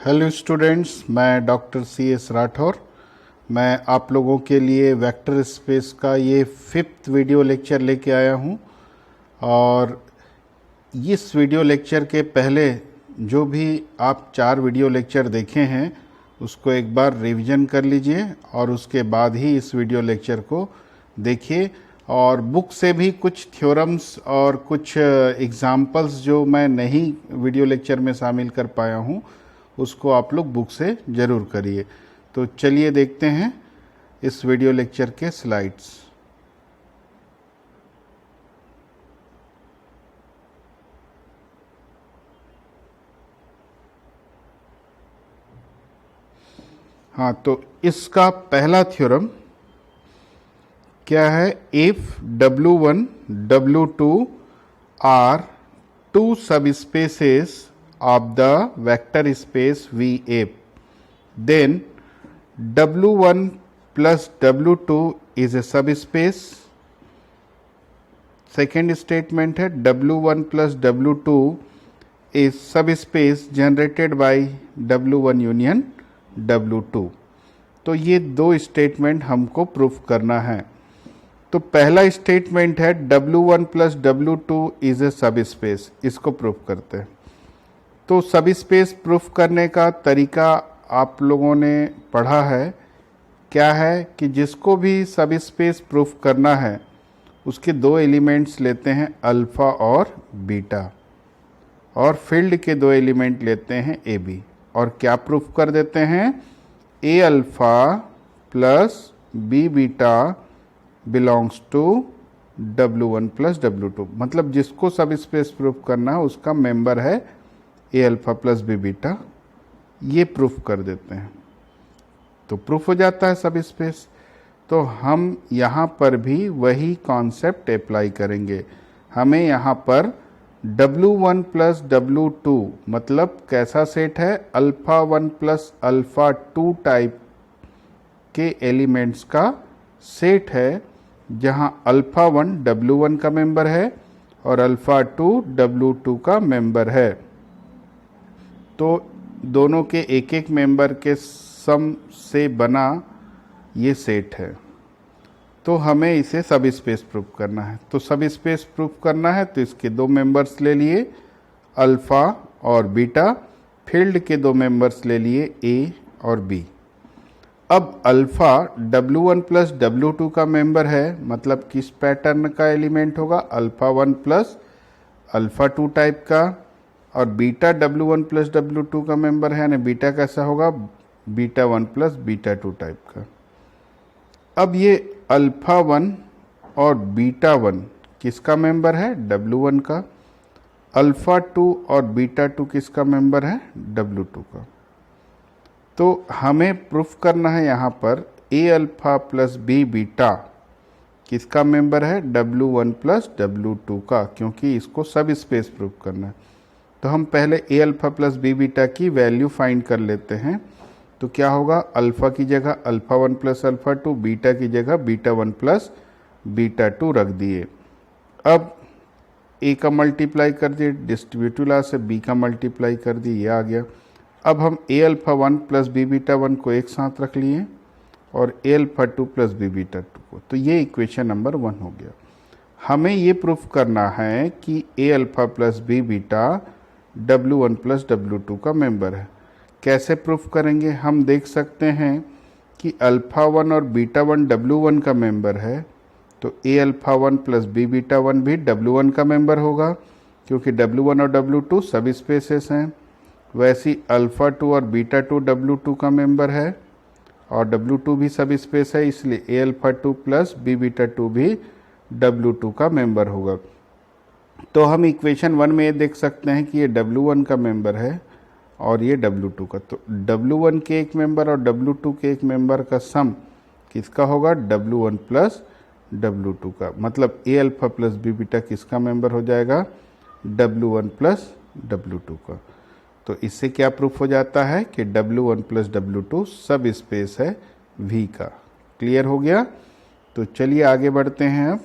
Hello students, मैं doctor C S Rathore. मैं आप लोगों के लिए वेक्टर स्पेस का ये 5th वीडियो लेक्चर लेके आया हूँ। और इस वीडियो लेक्चर के पहले जो भी आप 4 वीडियो लेक्चर देखे हैं उसको एक बार रिवीजन कर लीजिए और उसके बाद ही इस वीडियो लेक्चर को देखिए। और बुक से भी कुछ थ्योरम्स और कुछ एग्जाम्पल्स जो मैं नहीं वीडियो लेक्चर में शामिल कर पाया हूँ उसको आप लोग बुक से ज़रूर करिए। तो चलिए देखते हैं इस वीडियो लेक्चर के स्लाइड्स। हाँ, तो इसका पहला थ्योरम क्या है? If W1 W2 are two subspaces of the vector space VA, then W1 plus W2 is a subspace. Second statement है W1 plus W2 is subspace generated by W1 union W2। तो ये दो statement हमको proof करना है। तो पहला statement है W1 plus W2 is a subspace, इसको प्रूफ करते हैं। तो सब स्पेस प्रूफ करने का तरीका आप लोगों ने पढ़ा है। क्या है कि जिसको भी सब स्पेस प्रूफ करना है उसके दो एलिमेंट्स लेते हैं अल्फ़ा और बीटा, और फील्ड के दो एलिमेंट लेते हैं ए बी, और क्या प्रूफ कर देते हैं? A alpha plus B beta belongs to W1 plus W2। मतलब जिसको सब स्पेस प्रूफ करना है उसका मेंबर है ए अल्फ़ा प्लस बी बीटा, ये प्रूफ कर देते हैं तो प्रूफ हो जाता है सब स्पेस। तो हम यहाँ पर भी वही कॉन्सेप्ट अप्लाई करेंगे। हमें यहाँ पर W1 प्लस W2 मतलब कैसा सेट है? अल्फ़ा 1 प्लस अल्फ़ा 2 टाइप के एलिमेंट्स का सेट है, जहाँ अल्फ़ा 1 W1 का मेंबर है और अल्फ़ा 2 W2 का मेंबर है। तो दोनों के एक एक मेंबर के सम से बना ये सेट है। तो हमें इसे सब स्पेस प्रूफ करना है। तो सब स्पेस प्रूफ करना है तो इसके दो मेंबर्स ले लिए अल्फ़ा और बीटा, फील्ड के दो मेंबर्स ले लिए ए और बी। अब अल्फ़ा W1 प्लस W2 का मेंबर है, मतलब किस पैटर्न का एलिमेंट होगा? अल्फ़ा 1 प्लस अल्फ़ा 2 टाइप का। और बीटा W1 प्लस W2 का मेंबर है, यानी बीटा कैसा होगा? बीटा 1 प्लस बीटा 2 टाइप का। अब ये अल्फ़ा 1 और बीटा 1 किसका मेंबर है? W1 का। अल्फ़ा 2 और बीटा 2 किसका मेंबर है? W2 का। तो हमें प्रूफ करना है यहाँ पर ए अल्फ़ा प्लस बी बीटा किसका मेंबर है? W1 प्लस W2 का, क्योंकि इसको सब स्पेस प्रूफ करना है। तो हम पहले ए अल्फ़ा प्लस बी बीटा की वैल्यू फाइंड कर लेते हैं। तो क्या होगा? अल्फ़ा की जगह अल्फ़ा 1 प्लस अल्फ़ा 2, बीटा की जगह बीटा 1 प्लस बीटा 2 रख दिए। अब ए का मल्टीप्लाई कर दिए, डिस्ट्रीब्यूटिव लॉ से बी का मल्टीप्लाई कर दिए, ये आ गया। अब हम ए अल्फ़ा 1 प्लस बी बीटा 1 को एक साथ रख लिए और ए अल्फ़ा 2 प्लस बी बीटा 2 को। तो ये इक्वेशन नंबर 1 हो गया। हमें ये प्रूफ करना है कि A alpha plus B beta W1 plus W2 का मेंबर है। कैसे प्रूफ करेंगे? हम देख सकते हैं कि अल्फ़ा 1 और बीटा 1 W1 का मेंबर है, तो ए अल्फ़ा 1 प्लस बी बीटा 1 भी W1 का मेंबर होगा, क्योंकि W1 और W2 सब स्पेसेस हैं। वैसी अल्फ़ा 2 और बीटा 2 W2 का मेंबर है और W2 भी सब स्पेस है, इसलिए ए अल्फ़ा 2 प्लस बी बीटा 2 भी W2 का मेंबर होगा। तो हम इक्वेशन 1 में ये देख सकते हैं कि ये W1 का मेंबर है और ये W2 का। तो W1 के एक मेंबर और W2 के एक मेंबर का सम किसका होगा? W1 प्लस W2 का। मतलब ए अल्फ़ा प्लस बी बीटा किसका मेंबर हो जाएगा? W1 प्लस W2 का। तो इससे क्या प्रूफ हो जाता है कि W1 प्लस W2 सब स्पेस है V का। क्लियर हो गया? तो चलिए आगे बढ़ते हैं। अब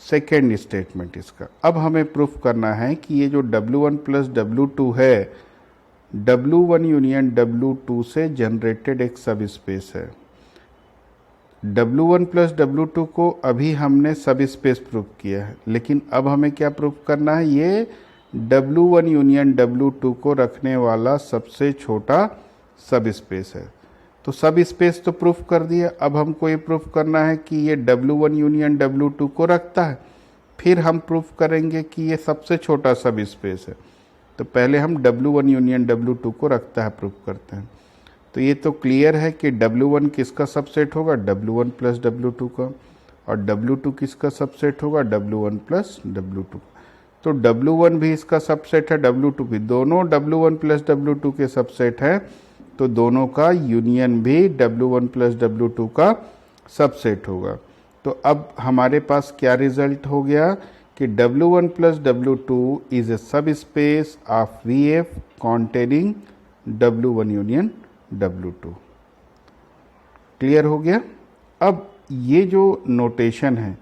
सेकेंड स्टेटमेंट इसका। अब हमें प्रूफ करना है कि ये जो W1 प्लस W2 है W1 यूनियन W2 से जनरेटेड एक सब स्पेस है। W1 प्लस W2 को अभी हमने सब स्पेस प्रूव किया है, लेकिन अब हमें क्या प्रूव करना है, ये W1 यूनियन W2 को रखने वाला सबसे छोटा सब स्पेस है। तो सब स्पेस तो प्रूफ कर दिया, अब हमको ये प्रूफ करना है कि ये W1 यूनियन W2 को रखता है। फिर हम प्रूफ करेंगे कि ये सबसे छोटा सब स्पेस है। तो पहले हम W1 यूनियन W2 को रखता है प्रूफ करते हैं। तो ये तो क्लियर है कि W1 किसका सबसेट होगा, W1 प्लस W2 का, और W2 किसका सबसेट होगा, W1 प्लस W2। तो W1 भी इसका सबसेट है, W2 भी, दोनों W1 प्लस W2 के सबसेट है, तो दोनों का यूनियन भी W1 प्लस W2 का सबसेट होगा। तो अब हमारे पास क्या रिजल्ट हो गया कि W1 plus W2 is a सब space of VF containing W1 union W2। Clear हो गया। अब ये जो नोटेशन है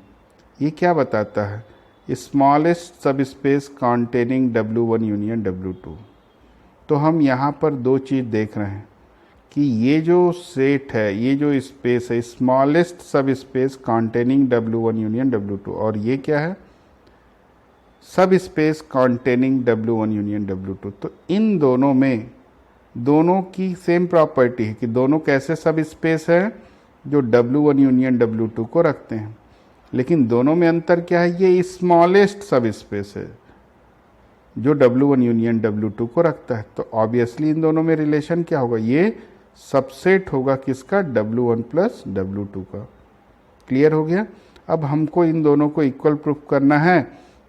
ये क्या बताता है, smallest subspace containing W1 union W2। तो हम यहाँ पर दो चीज़ देख रहे हैं कि ये जो सेट है, ये जो स्पेस है, smallest subspace containing W1 union W2, और ये क्या है, सब space containing W1 union W2। तो इन दोनों में दोनों की सेम प्रॉपर्टी है कि दोनों कैसे सब स्पेस है जो W1 यूनियन W2 को रखते हैं, लेकिन दोनों में अंतर क्या है, ये स्मॉलेस्ट सब स्पेस है जो W1 यूनियन W2 को रखता है। तो ऑब्वियसली इन दोनों में रिलेशन क्या होगा, ये सबसेट होगा किसका, W1 प्लस W2 का। क्लियर हो गया। अब हमको इन दोनों को इक्वल प्रूफ करना है,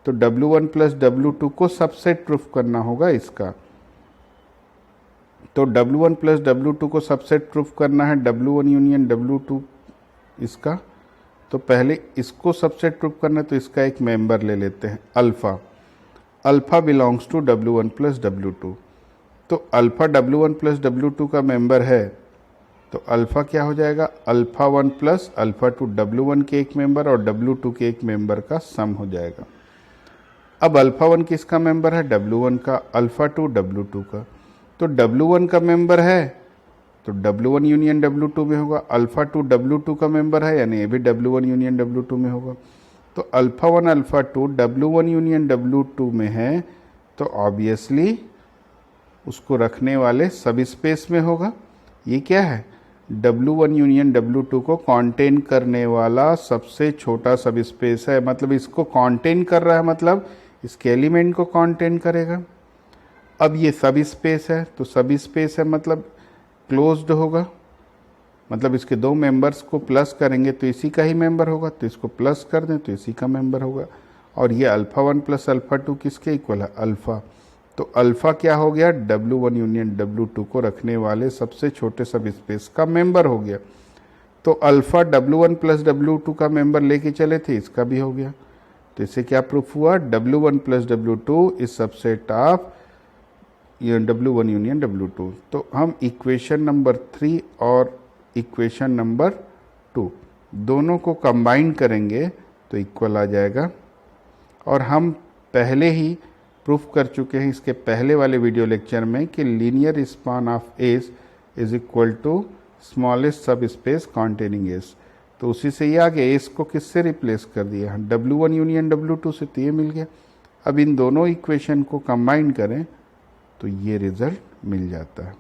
तो W1 प्लस W2 को सबसेट प्रूफ करना होगा इसका। तो W1 प्लस W2 को सबसेट प्रूफ करना है W1 यूनियन W2 इसका। तो पहले इसको सबसेट प्रूफ करना है, तो इसका एक मेंबर ले लेते हैं, alpha. Alpha belongs to W1 plus W2। तो अल्फ़ा W1 प्लस W2 का मेंबर है, तो अल्फ़ा क्या हो जाएगा, अल्फ़ा 1 प्लस अल्फ़ा 2 W1 के एक मेंबर और W2 के एक मेंबर का सम हो जाएगा। अब अल्फ़ा 1 किसका मेंबर है, W1 का, अल्फ़ा 2 W2 का। तो W1 का मेंबर है तो W1 यूनियन W2 में होगा, अल्फ़ा 2 W2 का मेंबर है, यानी ये भी W1 यूनियन W2 में होगा। तो alpha 1 alpha 2 W1 union W2 में है, तो ऑब्वियसली उसको रखने वाले सब स्पेस में होगा। ये क्या है, W1 यूनियन W2 को कॉन्टेन करने वाला सबसे छोटा सब स्पेस है, मतलब इसको कॉन्टेन कर रहा है, मतलब इसके एलिमेंट को कॉन्टेन करेगा। अब ये सब स्पेस है, तो सब स्पेस है मतलब क्लोज्ड होगा, मतलब इसके दो मेंबर्स को प्लस करेंगे तो इसी का ही मेंबर होगा, तो इसको प्लस कर दें तो इसी का मेंबर होगा। और ये अल्फ़ा 1 प्लस अल्फ़ा 2 किसके इक्वल है, अल्फ़ा। तो अल्फ़ा क्या हो गया, W1 यूनियन W2 को रखने वाले सबसे छोटे सब स्पेस का मेंबर हो गया। तो अल्फ़ा W1 प्लस W2 का मेंबर लेके चले थे, इसका भी हो गया। तो इससे क्या प्रूफ हुआ, W1 plus W2 is subset of W1 union W2। तो हम इक्वेशन नंबर 3 और इक्वेशन नंबर 2 दोनों को कंबाइन करेंगे तो इक्वल आ जाएगा। और हम पहले ही प्रूफ कर चुके हैं इसके पहले वाले वीडियो लेक्चर में कि linear span of S is equal to smallest subspace containing S. तो उसी से ये आ गया, एस को किससे रिप्लेस कर दिया, W1 यूनियन W2 से, तो ये मिल गया। अब इन दोनों इक्वेशन को कंबाइन करें तो ये रिजल्ट मिल जाता है।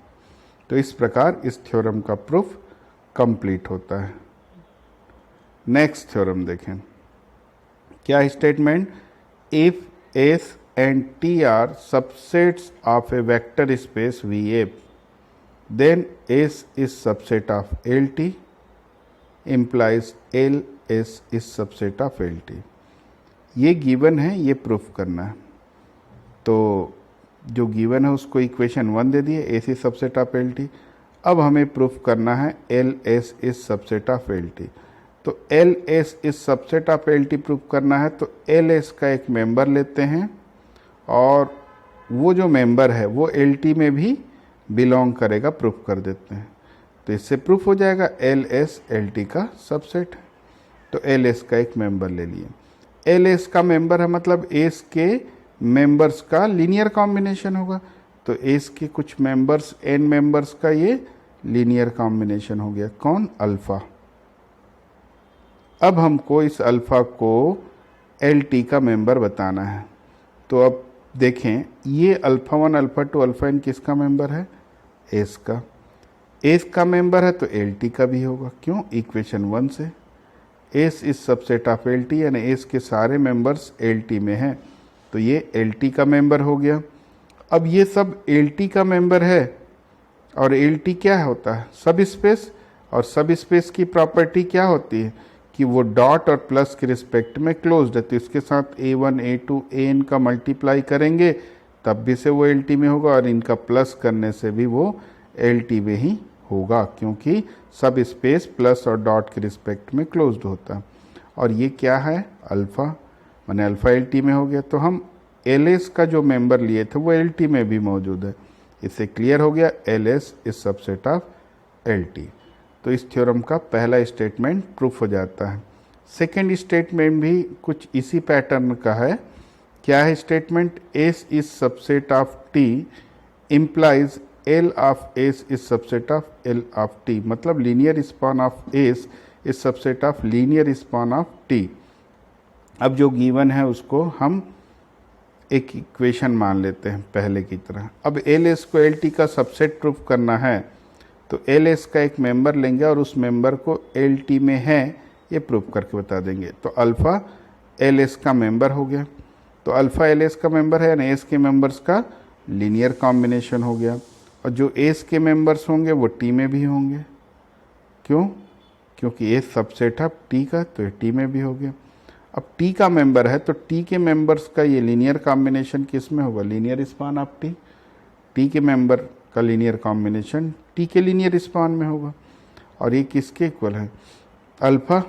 तो इस प्रकार इस थ्योरम का प्रूफ कंप्लीट होता है। नेक्स्ट थ्योरम देखें, क्या statement, if S and T are subsets of a vector space VF, then S is subset of LT, implies LS is subset of LT। ये गिवन है, ये प्रूफ करना है। तो जो गिवन है उसको इक्वेशन 1 दे दिए, S is subset of LT। अब हमें प्रूफ करना है LS is subset of LT। तो LS is subset of LT proof करना है, तो LS का एक मेंबर लेते हैं और वो जो मेंबर है वो LT में भी बिलोंग करेगा, प्रूफ कर देते हैं। तो इससे प्रूफ हो जाएगा LS LT का सबसेट है। तो LS का एक मेंबर ले लिए, LS का मेंबर है मतलब S के मेंबर्स का लीनियर कॉम्बिनेशन होगा। तो एस के कुछ मेंबर्स एन मेंबर्स का ये लीनियर कॉम्बिनेशन हो गया, कौन, अल्फा। अब हमको इस अल्फा को एल टी का मेंबर बताना है। तो अब देखें, ये अल्फा 1 अल्फा 2 अल्फा एन किसका मेंबर है, एस का। एस का मेंबर है तो एल टी का भी होगा, क्यों, इक्वेशन 1 से। S is subset of L T, यानी एस के सारे मेंबर्स एल टी में हैं, तो ये एल टी का मेंबर हो गया। अब ये सब एल टी का मेंबर है, और एल टी क्या होता है, सब स्पेस, और सब स्पेस की प्रॉपर्टी क्या होती है कि वो डॉट और प्लस के रिस्पेक्ट में क्लोज्ड है, तो इसके साथ a1 a2 an का मल्टीप्लाई करेंगे तब भी से वो एल टी में होगा, और इनका प्लस करने से भी वो एल टी में ही होगा, क्योंकि सब स्पेस प्लस और डॉट के रिस्पेक्ट में क्लोज्ड होता है। और ये क्या है, अल्फ़ा, माने अल्फ़ा एल टी में हो गया। तो हम एल एस का जो मेंबर लिए थे वो एल टी में भी मौजूद है, इससे क्लियर हो गया L S is subset of L T. तो इस थ्योरम का पहला स्टेटमेंट प्रूफ हो जाता है। सेकेंड स्टेटमेंट भी कुछ इसी पैटर्न का है। क्या है statement, S is subset of T implies L of S is subset of L of T, मतलब linear span of S is subset of linear span of T. अब जो गिवन है उसको हम एक इक्वेशन मान लेते हैं पहले की तरह। अब एल एस को एल टी का सबसेट प्रूफ करना है, तो एल एस का एक मेंबर लेंगे और उस मेंबर को एल टी में है ये प्रूफ करके बता देंगे। तो अल्फ़ा एल एस का मेंबर हो गया, तो अल्फ़ा एल एस का मेंबर है, यानी एस के मेंबर्स का लीनियर कॉम्बिनेशन हो गया। और जो एस के मेंबर्स होंगे वो टी में भी होंगे, क्यों, क्योंकि एस सबसेट ऑफ टी का, तो टी में भी हो गया। अब टी का मेंबर है तो टी के मेंबर्स का ये लीनियर कॉम्बिनेशन किस में होगा, linear span of T. T के मेंबर का लीनियर कॉम्बिनेशन टी के लीनियर स्पान में होगा, और ये किसके इक्वल है, अल्फ़ा,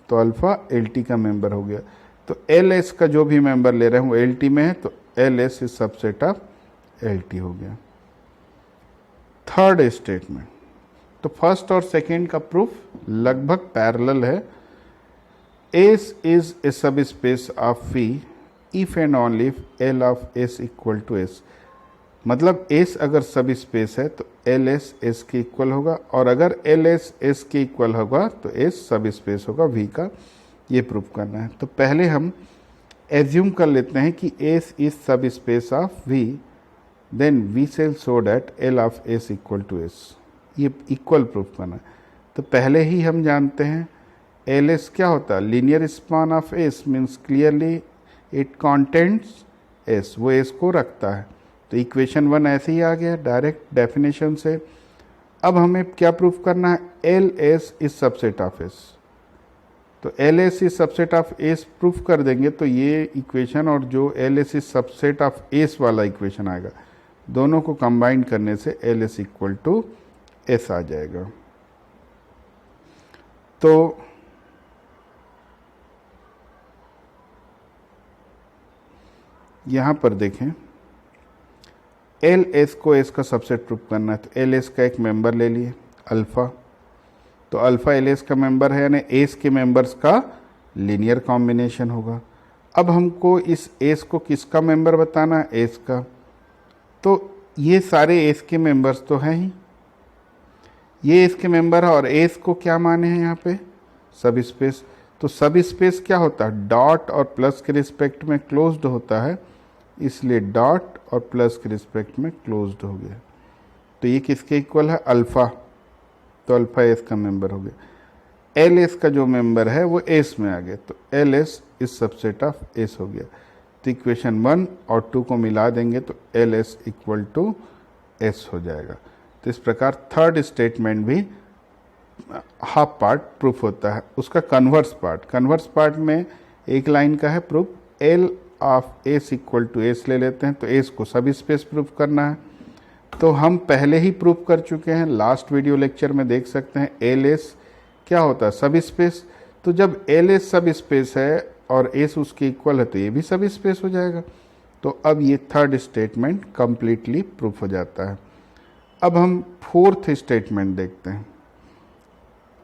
तो अल्फ़ा एल टी का मेंबर हो गया। तो एल एस का जो भी मेंबर ले रहे हैं वो एल टी में है, तो L S is subset of L T हो गया। थर्ड स्टेटमेंट, तो फर्स्ट और सेकेंड का प्रूफ लगभग पैरेलल है। S is a subspace of V if and only if L of S equal to S, मतलब S अगर सब स्पेस है तो LS S के इक्वल होगा, और अगर LS S के इक्वल होगा तो S सब स्पेस होगा V का, ये प्रूफ करना है। तो पहले हम एज्यूम कर लेते हैं कि S is subspace of V, then we shall show that L of S equal to S, ये इक्वल प्रूफ करना है। तो पहले ही हम जानते हैं एल एस क्या होता है, linear span of S, means clearly it contents S, वो एस को रखता है। तो इक्वेशन 1 ऐसे ही आ गया डायरेक्ट डेफिनेशन से। अब हमें क्या प्रूफ करना है, L S is subset of S, तो L S is subset of S proof कर देंगे तो ये इक्वेशन और जो L S is subset of S वाला इक्वेशन आएगा, दोनों को कंबाइन करने से L S equal to S आ जाएगा। तो यहाँ पर देखें, एल एस को एस का सबसेट प्रूफ करना है, तो एल एस का एक मेंबर ले लिए अल्फ़ा, तो अल्फ़ा एल एस का मेंबर है, यानी एस के मेंबर्स का लीनियर कॉम्बिनेशन होगा। अब हमको इस एस को किसका मेंबर बताना है, एस का, तो ये सारे एस के मेंबर्स तो हैं ही, ये एस के मेंबर है, और एस को क्या माने हैं यहाँ पे, सब स्पेस। तो सब स्पेस क्या होता है, डॉट और प्लस के रिस्पेक्ट में क्लोज्ड होता है, इसलिए डॉट और प्लस के रिस्पेक्ट में क्लोज्ड हो गया। तो ये किसके इक्वल है, अल्फ़ा, तो अल्फ़ा एस का मेंबर हो गया। एल एस का जो मेंबर है वो एस में आ गया, तो L S is subset of S हो गया। तो इक्वेशन 1 और 2 को मिला देंगे तो L S equal to S हो जाएगा। तो इस प्रकार थर्ड स्टेटमेंट भी हाफ पार्ट प्रूफ होता है। उसका कन्वर्स पार्ट में एक लाइन का है proof, L of S equal to S ले लेते हैं, तो एस को सब स्पेस प्रूफ करना है। तो हम पहले ही प्रूफ कर चुके हैं, लास्ट वीडियो लेक्चर में देख सकते हैं, एल एस क्या होता है, सब स्पेस। तो जब एल एस सब स्पेस है और एस उसके इक्वल है तो ये भी सब स्पेस हो जाएगा। तो अब ये थर्ड स्टेटमेंट कंप्लीटली प्रूफ हो जाता है। अब हम फोर्थ स्टेटमेंट देखते हैं,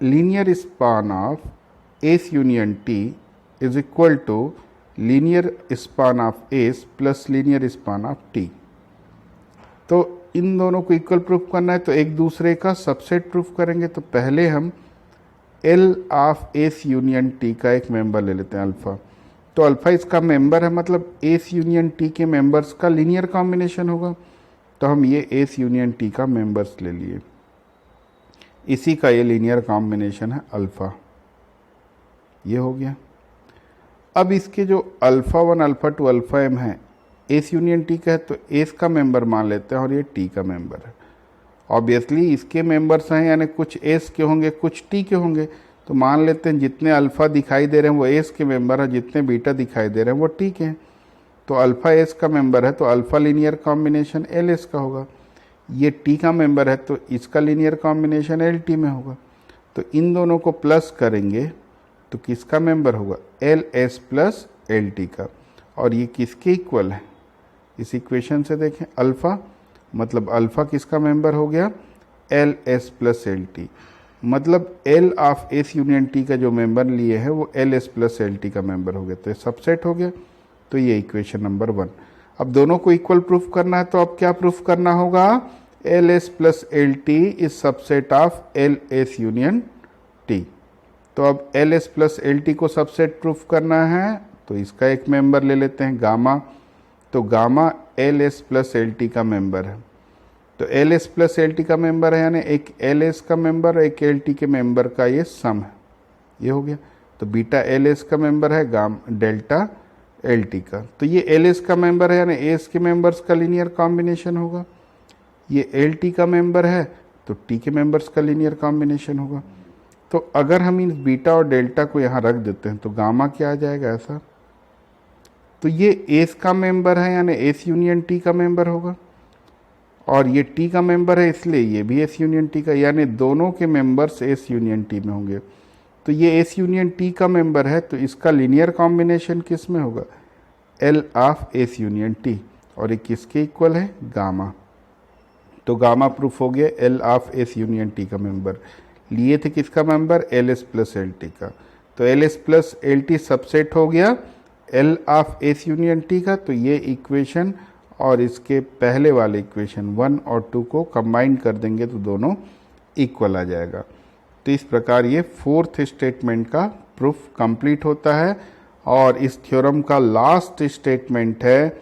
linear span of S union T is equal to linear span of S plus linear span of T. तो इन दोनों को इक्वल प्रूफ करना है तो एक दूसरे का सबसेट प्रूफ करेंगे। तो पहले हम L of S union T का एक मेंबर ले लेते हैं अल्फा। तो अल्फा इसका मेंबर है, मतलब एस यूनियन टी के मेंबर्स का लीनियर कॉम्बिनेशन होगा। तो हम ये एस यूनियन टी का मेंबर्स ले लिए, इसी का ये लीनियर कॉम्बिनेशन है अल्फा। ये हो गया। अब इसके जो अल्फा 1 अल्फा 2 अल्फा m है, एस यूनियन टी का है तो एस का मेंबर मान लेते हैं और ये टी का मेंबर है। ऑब्वियसली इसके मेंबर्स हैं, यानी कुछ एस के होंगे कुछ टी के होंगे। तो मान लेते हैं जितने अल्फा दिखाई दे रहे हैं वो एस के मेंबर है, जितने बीटा दिखाई दे रहे हैं वो टी के हैं। तो अल्फा एस का मेंबर है तो alpha linear combination L S का होगा। ये टी का मेंबर है तो इसका लीनियर कॉम्बिनेशन एल टी में होगा। तो इन दोनों को प्लस करेंगे तो किसका मेंबर होगा, L S plus L T का। और ये किसके इक्वल है, इस इक्वेशन से देखें अल्फा, मतलब अल्फा किसका मेंबर हो गया, L S plus L T. मतलब L of S union T का जो मेंबर लिए है वो L S plus L T का मेंबर हो गया। तो सबसेट हो गया। तो ये इक्वेशन नंबर 1। अब दोनों को इक्वल प्रूफ करना है तो अब क्या प्रूफ करना होगा, L S plus L T is subset of L S union T. तो अब L S plus L T को सबसेट प्रूफ करना है तो इसका एक मेंबर ले लेते हैं गामा। तो gamma L S plus L T का मेंबर है। तो L S plus L T का मेंबर है, यानी एक एल एस का मेंबर एक एल टी के मेंबर का ये सम है। ये हो गया। तो बीटा एल एस का मेंबर है, डेल्टा एल टी का। तो ये एल एस का मेंबर है, यानी एस के मेंबर्स का लीनियर कॉम्बिनेशन होगा। ये एल टी का मेंबर है तो टी के मेंबर्स का लीनियर कॉम्बिनेशन होगा। तो अगर हम इन बीटा और डेल्टा को यहाँ रख देते हैं तो गामा क्या आ जाएगा ऐसा। तो ये एस का मेंबर है, यानी एस यूनियन टी का मेंबर होगा। और ये टी का मेंबर है इसलिए ये भी एस यूनियन टी का, यानी दोनों के मेंबर्स एस यूनियन टी में होंगे। तो ये एस यूनियन टी का मेंबर है तो इसका लीनियर कॉम्बिनेशन किस में होगा, L of S union T. और ये किसके इक्वल है, गामा। तो गामा प्रूफ हो गया L of S union T का मेंबर। लिए थे किसका member, L S plus L T का। तो L S plus L T subset हो गया L of S union T का। तो ये इक्वेशन और इसके पहले वाले इक्वेशन 1 और 2 को कंबाइन कर देंगे तो दोनों इक्वल आ जाएगा। तो इस प्रकार ये फोर्थ स्टेटमेंट का प्रूफ कंप्लीट होता है। और इस थ्योरम का लास्ट स्टेटमेंट है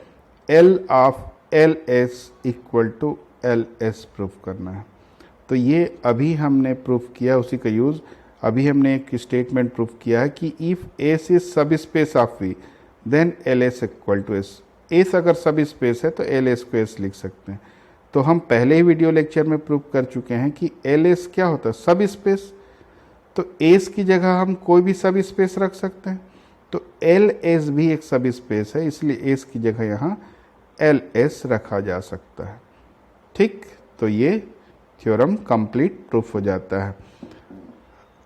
L of L S equal to L S proof करना है। तो ये अभी हमने प्रूफ किया, उसी का यूज़ अभी हमने एक स्टेटमेंट प्रूफ किया है कि if S is subspace of V then L S equal to S. S अगर सब स्पेस है तो एल एस को एस लिख सकते हैं। तो हम पहले ही वीडियो लेक्चर में प्रूफ कर चुके हैं कि एल एस क्या होता है, सब स्पेस। तो एस की जगह हम कोई भी सब स्पेस रख सकते हैं। तो एल एस भी एक सब स्पेस है, इसलिए एस की जगह यहाँ एल एस रखा जा सकता है। ठीक, तो ये थ्योरम कंप्लीट प्रूफ हो जाता है।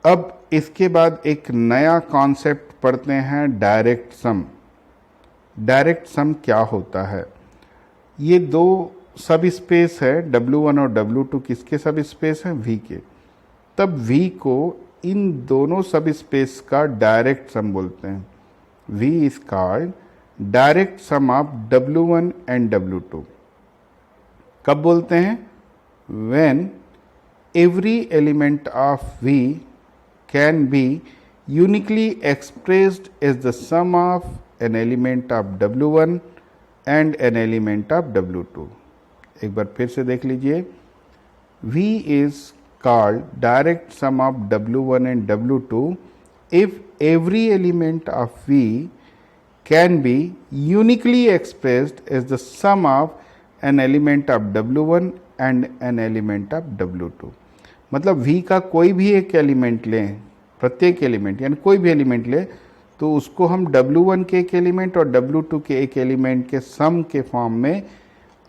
अब इसके बाद एक नया कॉन्सेप्ट पढ़ते हैं, डायरेक्ट सम। डायरेक्ट सम क्या होता है, ये दो सब स्पेस है W1 और W2, किसके सब स्पेस हैं, V के। तब V को इन दोनों सब स्पेस का डायरेक्ट सम बोलते हैं। V is called direct sum of W1 and W2। कब बोलते हैं, when every element of V can be uniquely expressed as the sum of an element of W1 and an element of W2। एक बार फिर से देख लीजिए, V is called direct sum of W1 and W2 if every element of V can be uniquely expressed as the sum of an element of W1 and an element of W2। मतलब V का कोई भी एक element लें, प्रत्येक element यानी कोई भी एलिमेंट ले तो उसको हम W1 के एक एलिमेंट और W2 के एक एलिमेंट के सम के फॉर्म में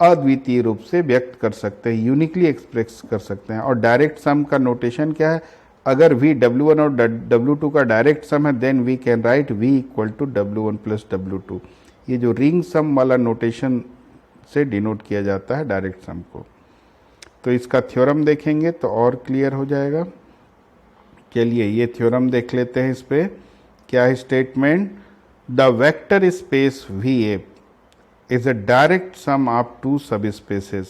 अद्वितीय रूप से व्यक्त कर सकते हैं, यूनिकली एक्सप्रेस कर सकते हैं। और डायरेक्ट सम का नोटेशन क्या है, अगर V W1 और W2 का डायरेक्ट सम है then we can write V equal to W1 plus W2। ये जो रिंग सम वाला नोटेशन से डिनोट किया जाता है डायरेक्ट सम को। तो इसका थ्योरम देखेंगे तो और क्लियर हो जाएगा। चलिए ये थ्योरम देख लेते हैं। इस पे क्या है statement, the vector space VA is a direct sum of two subspaces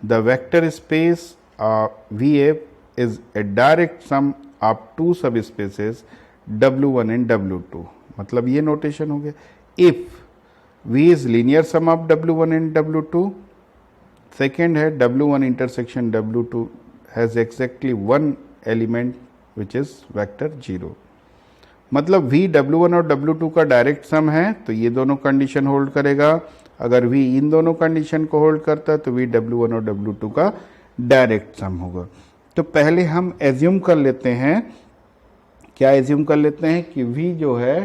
the vector space VF is a direct sum of two subspaces W1 and W2. मतलब ये नोटेशन हो गया. If V is linear sum of W1 and W2, second है W1 intersection W2 has exactly one element which is vector 0. मतलब V W1 और W2 का direct sum है तो ये दोनों कंडीशन होल्ड करेगा. अगर V इन दोनों कंडीशन को होल्ड करता है तो V W1 और W2 का डायरेक्ट सम होगा. तो पहले हम एज्यूम कर लेते हैं, क्या एज्यूम कर लेते हैं कि V जो है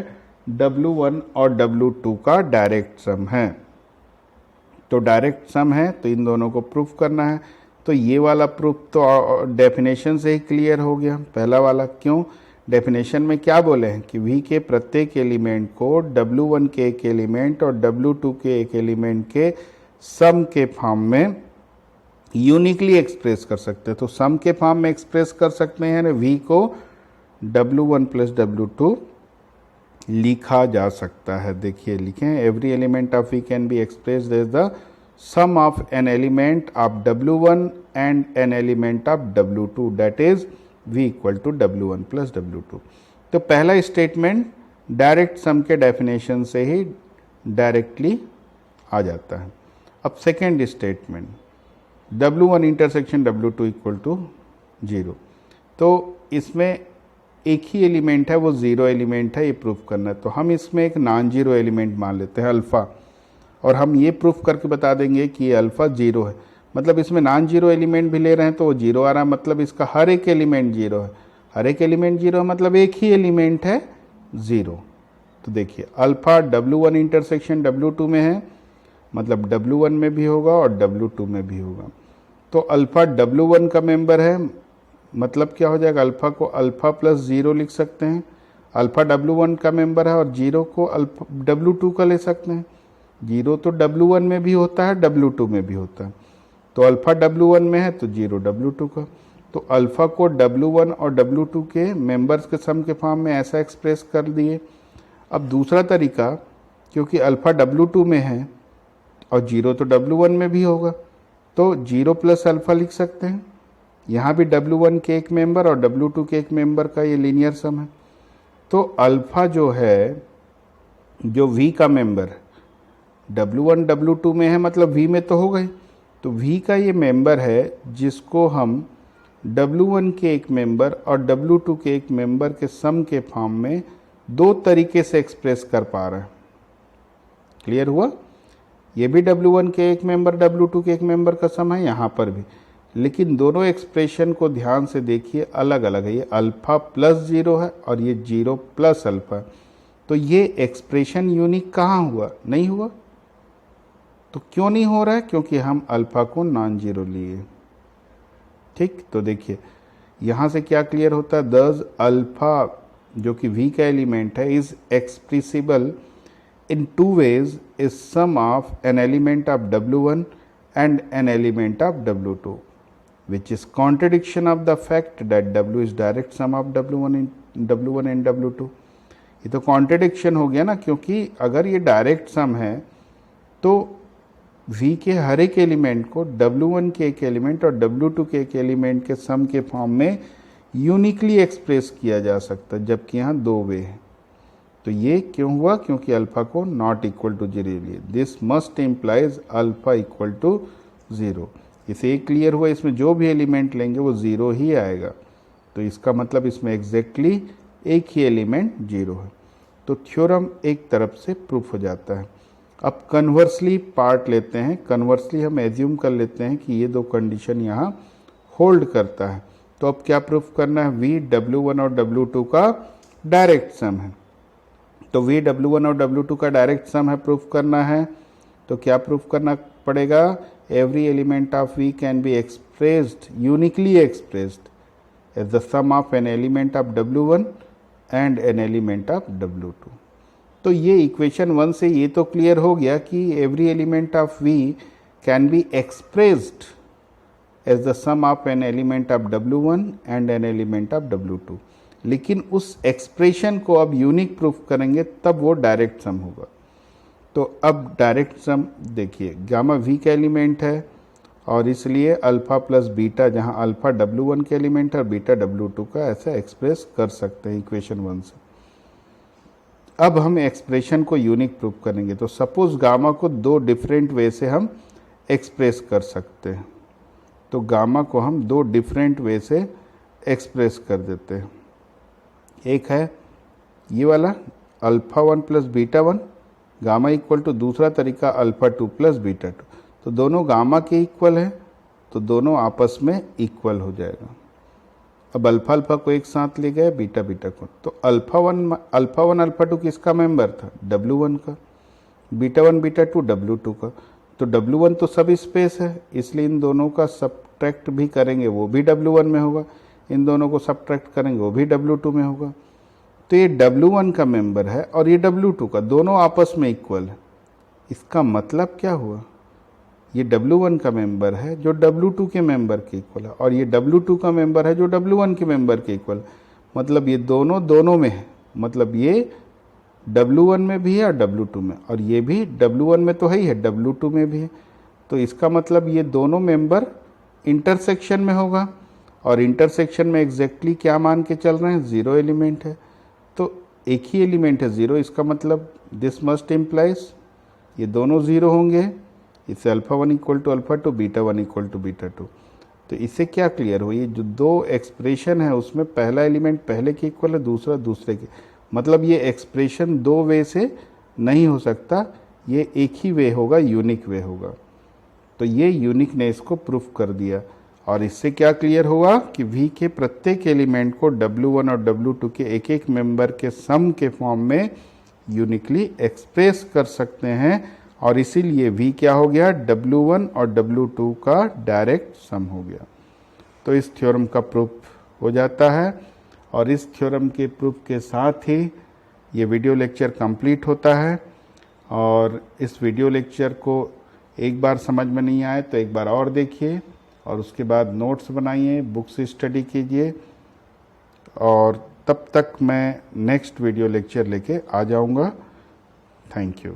W1 और W2 का डायरेक्ट सम है. तो डायरेक्ट सम है तो इन दोनों को प्रूफ करना है. तो ये वाला प्रूफ तो डेफिनेशन से ही क्लियर हो गया. पहला वाला क्यों, डेफिनेशन में क्या बोले हैं कि V के प्रत्येक एलिमेंट को W1 के एक एलिमेंट और W2 के एक एलिमेंट के सम के फॉर्म में यूनिकली एक्सप्रेस कर सकते हैं. तो सम के फॉर्म में एक्सप्रेस कर सकते हैं. V को W1 प्लस W2 लिखा जा सकता है. देखिए लिखें, every element of V can be expressed as the sum of an element of W1 and an element of W2 that is V equal to W1 plus W2. तो पहला statement direct sum के definition से ही directly आ जाता है. अब second statement W1 intersection W2 equal to 0. तो इसमें एक ही एलिमेंट है, वो जीरो एलिमेंट है, ये प्रूफ करना है. तो हम इसमें एक नॉन जीरो एलिमेंट मान लेते हैं अल्फ़ा, और हम ये प्रूफ करके बता देंगे कि ये अल्फ़ा जीरो है. मतलब इसमें नॉन जीरो एलिमेंट भी ले रहे हैं तो वो जीरो आ रहा है. मतलब इसका हर एक एलिमेंट जीरो है. हर एक एलिमेंट जीरो है मतलब एक ही एलिमेंट है ज़ीरो. तो देखिए अल्फ़ा W1 इंटरसेक्शन W2 में है, मतलब W1 में भी होगा और W2 में भी होगा. तो अल्फ़ा W1 का मेंबर है, मतलब क्या हो जाएगा, अल्फ़ा को अल्फ़ा प्लस 0 लिख सकते हैं. अल्फ़ा W1 का मेंबर है और 0 को अल्फ़ा W2 का ले सकते हैं. 0 तो W1 में भी होता है, W2 में भी होता है. तो अल्फ़ा W1 में है तो 0 W2 का. तो अल्फ़ा को W1 और W2 के मेंबर्स के सम के फॉर्म में ऐसा एक्सप्रेस कर दिए. अब दूसरा तरीका, क्योंकि अल्फ़ा W2 में है और 0 तो W1 में भी होगा, तो 0 प्लस अल्फ़ा लिख सकते हैं. यहाँ भी W1 के एक मेंबर और W2 के एक मेंबर का ये लीनियर सम है. तो अल्फ़ा जो है, जो V का मेंबर W1 W2 में है, मतलब V में तो हो गई. तो V का ये मेंबर है जिसको हम W1 के एक मेंबर और W2 के एक मेंबर के सम के फॉर्म में दो तरीके से एक्सप्रेस कर पा रहे हैं. क्लियर हुआ. ये भी W1 के एक मेंबर W2 के एक मेंबर का सम है, यहाँ पर भी. लेकिन दोनों एक्सप्रेशन को ध्यान से देखिए, अलग अलग है. ये अल्फ़ा प्लस 0 है और ये 0 प्लस अल्फ़ा. तो ये एक्सप्रेशन यूनिक कहाँ हुआ, नहीं हुआ. तो क्यों नहीं हो रहा है, क्योंकि हम अल्फ़ा को नॉन जीरो लिए. ठीक, तो देखिए यहाँ से क्या क्लियर होता है, दस अल्फ़ा जो कि V का एलिमेंट है is expressible in two ways is sum of an element of W1 and an element of W2, which is contradiction of the fact that W is direct sum of W1 and W2. ये तो contradiction हो गया ना, क्योंकि अगर ये direct sum है तो V के हर एक एलिमेंट को W1 के एक एलिमेंट और W2 के एक एलिमेंट के सम के फॉर्म में यूनिकली एक्सप्रेस किया जा सकता है, जबकि यहाँ दो वे हैं. तो ये क्यों हुआ, क्योंकि अल्फ़ा को नॉट इक्वल टू 0 लिए. This must implies alpha equal to 0. इसे एक क्लियर हुआ, इसमें जो भी एलिमेंट लेंगे वो 0 ही आएगा. तो इसका मतलब इसमें एग्जैक्टली एक ही एलिमेंट 0 है. तो थ्योरम एक तरफ से प्रूफ हो जाता है. अब कन्वर्सली पार्ट लेते हैं. कन्वर्सली हम एज्यूम कर लेते हैं कि ये दो कंडीशन यहाँ होल्ड करता है. तो अब क्या प्रूफ करना है, V W1 और W2 का डायरेक्ट सम है. तो V W1 और W2 का डायरेक्ट सम है, प्रूफ करना है. तो क्या प्रूफ करना पड़ेगा, every element of V can be expressed, uniquely expressed as the sum of an element of W1 and an element of W2. तो ये इक्वेशन 1 से ये तो क्लियर हो गया कि every element of V can be expressed as the sum of an element of W1 and an element of W2. लेकिन उस एक्सप्रेशन को अब यूनिक प्रूफ करेंगे तब वो डायरेक्ट सम होगा. तो अब डायरेक्ट सम देखिए, गामा V का एलिमेंट है और इसलिए अल्फ़ा प्लस बीटा, जहाँ अल्फ़ा W1 के एलिमेंट है और बीटा W2 का, ऐसा एक्सप्रेस कर सकते हैं इक्वेशन 1 से। अब हम एक्सप्रेशन को यूनिक प्रूव करेंगे। तो सपोज गामा को दो डिफरेंट वे से हम एक्सप्रेस कर सकते हैं। तो गामा को हम दो डिफरेंट वे से एक्सप्रेस कर देते हैं। एक है ये वाला alpha 1 plus beta 1 gamma equal to, दूसरा तरीका अल्फ़ा 2 प्लस बीटा 2। तो दोनों गामा के इक्वल है, तो दोनों आपस में इक्वल हो जाएगा। अब अल्फ़ा अल्फ़ा को एक साथ ले गए, बीटा बीटा को, तो अल्फ़ा 1 अल्फ़ा 2 किसका मेंबर था? W1 का। बीटा 1 बीटा 2 W2 का। तो W1 तो सब स्पेस है, इसलिए इन दोनों का सब्ट्रैक्ट भी करेंगे वो भी W1 में होगा, इन दोनों को सब्ट्रैक्ट करेंगे वो भी W2 में होगा। तो ये W1 का मेंबर है और ये W2 का, दोनों आपस में इक्वल है। इसका मतलब क्या हुआ? ये W1 का मेंबर है जो W2 के मेंबर के इक्वल है, और ये W2 का मेंबर है जो W1 के मेंबर के इक्वल है। मतलब ये दोनों में है, मतलब ये W1 में भी है और W2 में, और ये भी W1 में तो है ही है, W2 में भी है। तो इसका मतलब ये दोनों मेंबर इंटरसेक्शन में होगा, और इंटरसेक्शन में एग्जैक्टली क्या मान के चल रहे हैं? 0 एलिमेंट है। तो एक ही एलिमेंट है 0, इसका मतलब दिस मस्ट इम्प्लाइज ये दोनों 0 होंगे। इससे alpha 1 equal to alpha 2, beta 1 equal to beta 2। तो इससे क्या क्लियर हुई? जो दो एक्सप्रेशन है उसमें पहला एलिमेंट पहले के इक्वल है, दूसरा दूसरे के। मतलब ये एक्सप्रेशन दो वे से नहीं हो सकता, ये एक ही वे होगा, यूनिक वे होगा। तो ये यूनिकनेस को प्रूफ कर दिया। और इससे क्या क्लियर हुआ कि V के प्रत्येक एलिमेंट को W1 और W2 के एक एक मेंबर के सम के फॉर्म में यूनिकली एक्सप्रेस कर सकते हैं, और इसीलिए V क्या हो गया? W1 और W2 का डायरेक्ट सम हो गया। तो इस थ्योरम का प्रूफ हो जाता है, और इस थ्योरम के प्रूफ के साथ ही ये वीडियो लेक्चर कंप्लीट होता है। और इस वीडियो लेक्चर को एक बार समझ में नहीं आए तो एक बार और देखिए, और उसके बाद नोट्स बनाइए, बुक्स स्टडी कीजिए, और तब तक मैं नेक्स्ट वीडियो लेक्चर लेके आ जाऊंगा। Thank you.